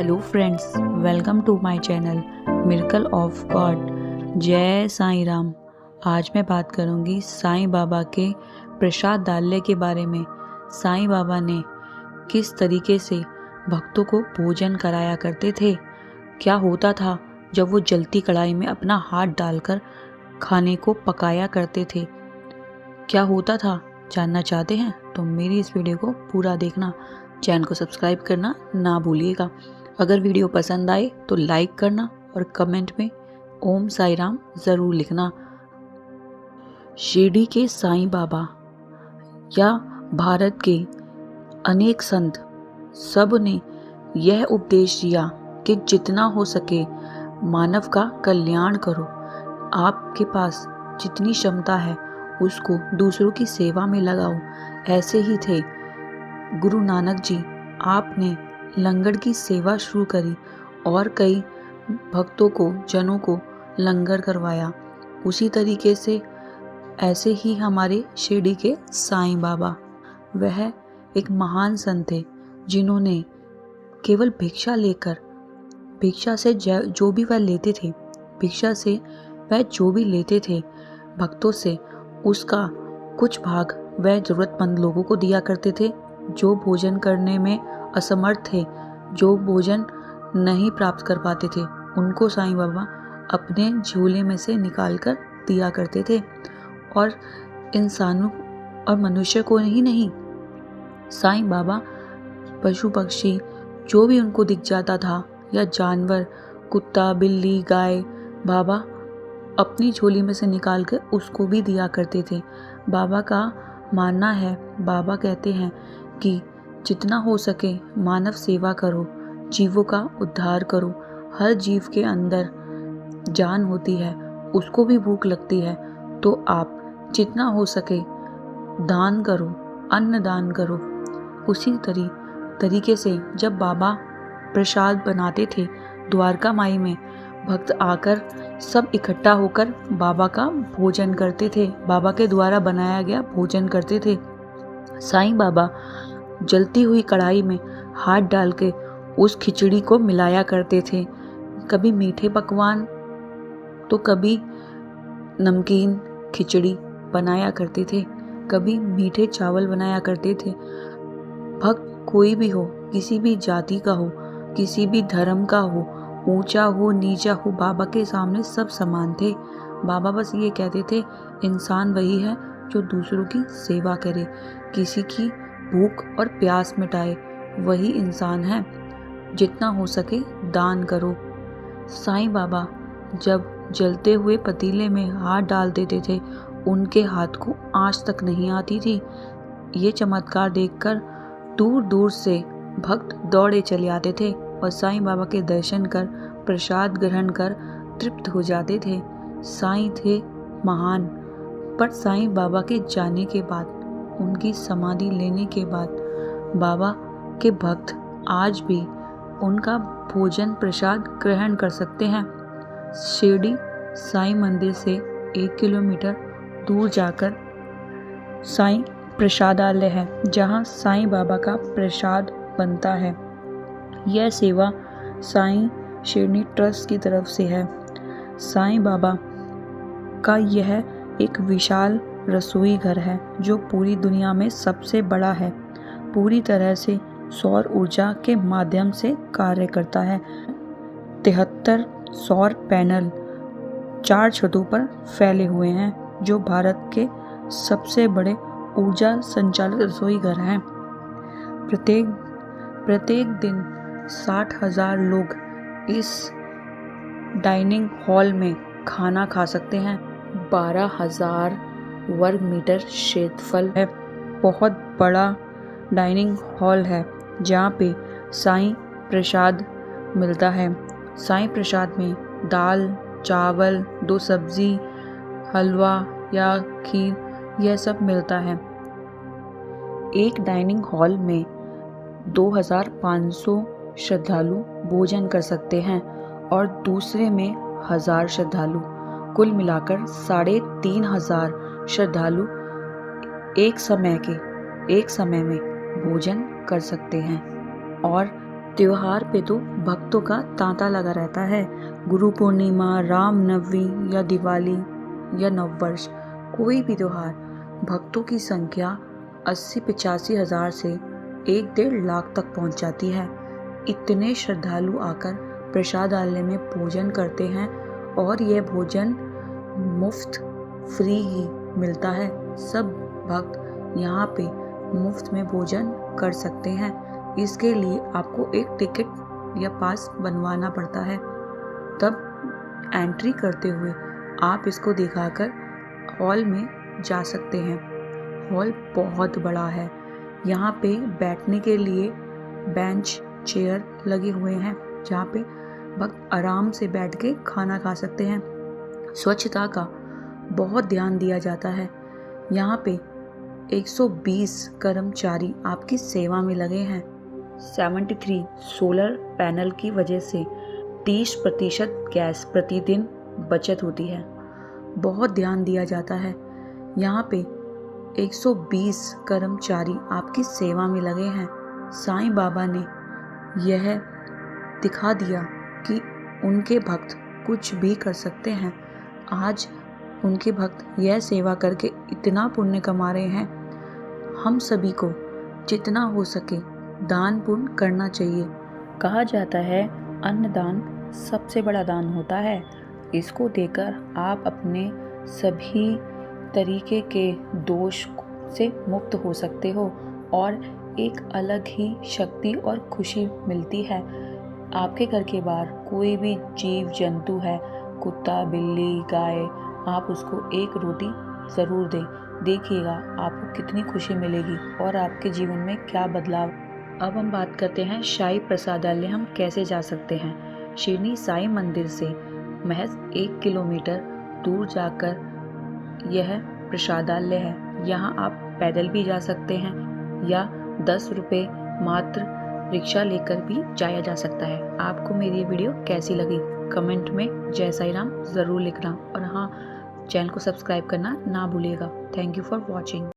Hello friends, welcome to my channel miracle of God. जय साईं राम। आज मैं बात करूंगी साईं बाबा के प्रसाद डालने के बारे में। साईं बाबा ने किस तरीके से भक्तों को भोजन कराया करते थे, क्या होता था जब वो जलती कढ़ाई में अपना हाथ डालकर खाने को पकाया करते थे, क्या होता था, जानना चाहते हैं तो मेरी इस वीडियो को पूरा देखना। चैनल को सब्सक्राइब करना ना भूलिएगा। अगर वीडियो पसंद आए तो लाइक करना और कमेंट में ओम साईं राम ज़रूर लिखना। शिरडी के साईं बाबा या भारत के अनेक संत सब ने यह उपदेश दिया कि जितना हो सके मानव का कल्याण करो। आपके पास जितनी क्षमता है उसको दूसरों की सेवा में लगाओ। ऐसे ही थे गुरु नानक जी, आपने लंगर की सेवा शुरू करी और कई भक्तों को, जनों को लंगर करवाया। उसी तरीके से ऐसे ही हमारे शिरडी के साईं बाबा, वह एक महान संत थे जिन्होंने केवल भिक्षा लेकर, भिक्षा से जो भी वह लेते थे, भिक्षा से वह जो भी लेते थे भक्तों से, उसका कुछ भाग वह जरूरतमंद लोगों को दिया करते थे। जो भोजन करने में असमर्थ थे, जो भोजन नहीं प्राप्त कर पाते थे, उनको साईं बाबा अपने झोले में से निकाल कर दिया करते थे। और इंसानों और मनुष्य को ही नहीं, साईं बाबा पशु पक्षी जो भी उनको दिख जाता था या जानवर, कुत्ता, बिल्ली, गाय, बाबा अपनी झोली में से निकाल कर उसको भी दिया करते थे। बाबा का मानना है, बाबा कहते हैं कि जितना हो सके मानव सेवा करो, जीवों का उद्धार करो। हर जीव के अंदर जान होती है, उसको भी भूख लगती है, तो आप जितना हो सके दान करो, अन्न दान करो। उसी तरीके से जब बाबा प्रसाद बनाते थे, द्वारका माई में भक्त आकर सब इकट्ठा होकर बाबा का भोजन करते थे, बाबा के द्वारा बनाया गया भोजन करते थे। साईं बाबा जलती हुई कढ़ाई में हाथ डाल के उस खिचड़ी को मिलाया करते थे। कभी मीठे पकवान तो कभी नमकीन खिचड़ी बनाया करते थे, कभी मीठे चावल बनाया करते थे। भक्त कोई भी हो, किसी भी जाति का हो, किसी भी धर्म का हो, ऊंचा हो नीचा हो, बाबा के सामने सब समान थे। बाबा बस ये कहते थे, इंसान वही है जो दूसरों की सेवा करे, किसी की भूख और प्यास मिटाए, वही इंसान है। जितना हो सके दान करो। साईं बाबा जब जलते हुए पतीले में हाथ डाल देते थे, उनके हाथ को आंच तक नहीं आती थी। ये चमत्कार देखकर दूर दूर से भक्त दौड़े चले आते थे और साईं बाबा के दर्शन कर, प्रसाद ग्रहण कर तृप्त हो जाते थे। साईं थे महान, पर साईं बाबा के जाने के बाद, उनकी समाधि लेने के बाद, बाबा के भक्त आज भी उनका भोजन प्रसाद ग्रहण कर सकते हैं। शिरडी साईं मंदिर से 1 किलोमीटर दूर जाकर साईं प्रसादालय है, जहां साईं बाबा का प्रसाद बनता है। यह सेवा साईं शिरडी ट्रस्ट की तरफ से है। साईं बाबा का यह एक विशाल रसोई घर है जो पूरी दुनिया में सबसे बड़ा है। पूरी तरह से सौर ऊर्जा के माध्यम से कार्य करता है। 73 सौर पैनल 4 छतों पर फैले हुए हैं, जो भारत के सबसे बड़े ऊर्जा संचालित रसोई घर हैं। प्रत्येक दिन 60,000 लोग इस डाइनिंग हॉल में खाना खा सकते हैं। 12,000 वर्ग मीटर क्षेत्रफल है। बहुत बड़ा डाइनिंग हॉल है जहाँ पे साईं प्रसाद मिलता है। साईं प्रसाद में दाल, चावल, 2 सब्जी, हलवा या खीर, यह सब मिलता है। एक डाइनिंग हॉल में 2500 श्रद्धालु भोजन कर सकते हैं और दूसरे में 1000 श्रद्धालु। कुल मिलाकर 3500 श्रद्धालु एक समय में भोजन कर सकते हैं। और त्योहार पे तो भक्तों का तांता लगा रहता है। गुरु पूर्णिमा, रामनवमी या दिवाली या नववर्ष, कोई भी त्योहार, भक्तों की संख्या 80-85 हज़ार से 1-1.5 लाख तक पहुंच जाती है। इतने श्रद्धालु आकर प्रसादालय में भोजन करते हैं और यह भोजन मुफ्त फ्री ही मिलता है। सब भक्त यहाँ पे मुफ्त में भोजन कर सकते हैं। इसके लिए आपको एक टिकट या पास बनवाना पड़ता है। तब एंट्री करते हुए आप इसको दिखाकर हॉल में जा सकते हैं। हॉल बहुत बड़ा है। यहाँ पे बैठने के लिए बेंच चेयर लगे हुए हैं जहाँ पे भक्त आराम से बैठ के खाना खा सकते हैं। स्वच्छता का बहुत ध्यान दिया जाता है। यहाँ पे 120 कर्मचारी आपकी सेवा में लगे हैं। 73 सोलर पैनल की वजह से 30% गैस प्रतिदिन बचत होती है। बहुत ध्यान दिया जाता है। यहाँ पे 120 कर्मचारी आपकी सेवा में लगे हैं। साईं बाबा ने यह दिखा दिया कि उनके भक्त कुछ भी कर सकते हैं। आज उनके भक्त यह सेवा करके इतना पुण्य कमा रहे हैं। हम सभी को जितना हो सके दान पुण्य करना चाहिए। कहा जाता है अन्नदान सबसे बड़ा दान होता है। इसको देकर आप अपने सभी तरीके के दोष से मुक्त हो सकते हो और एक अलग ही शक्ति और खुशी मिलती है। आपके घर के बाहर कोई भी जीव जंतु है, कुत्ता, बिल्ली, गाय, आप उसको एक रोटी ज़रूर दें। देखिएगा आपको कितनी खुशी मिलेगी और आपके जीवन में क्या बदलाव। अब हम बात करते हैं शाही प्रसादालय हम कैसे जा सकते हैं। शिरडी साईं मंदिर से महज 1 किलोमीटर दूर जाकर यह प्रसादालय है। यहाँ आप पैदल भी जा सकते हैं या 10 रुपये मात्र रिक्शा लेकर भी जाया जा सकता है। आपको मेरी वीडियो कैसी लगी कमेंट में जय साईं राम ज़रूर लिखना और हाँ, चैनल को सब्सक्राइब करना ना भूलिएगा। Thank you for watching.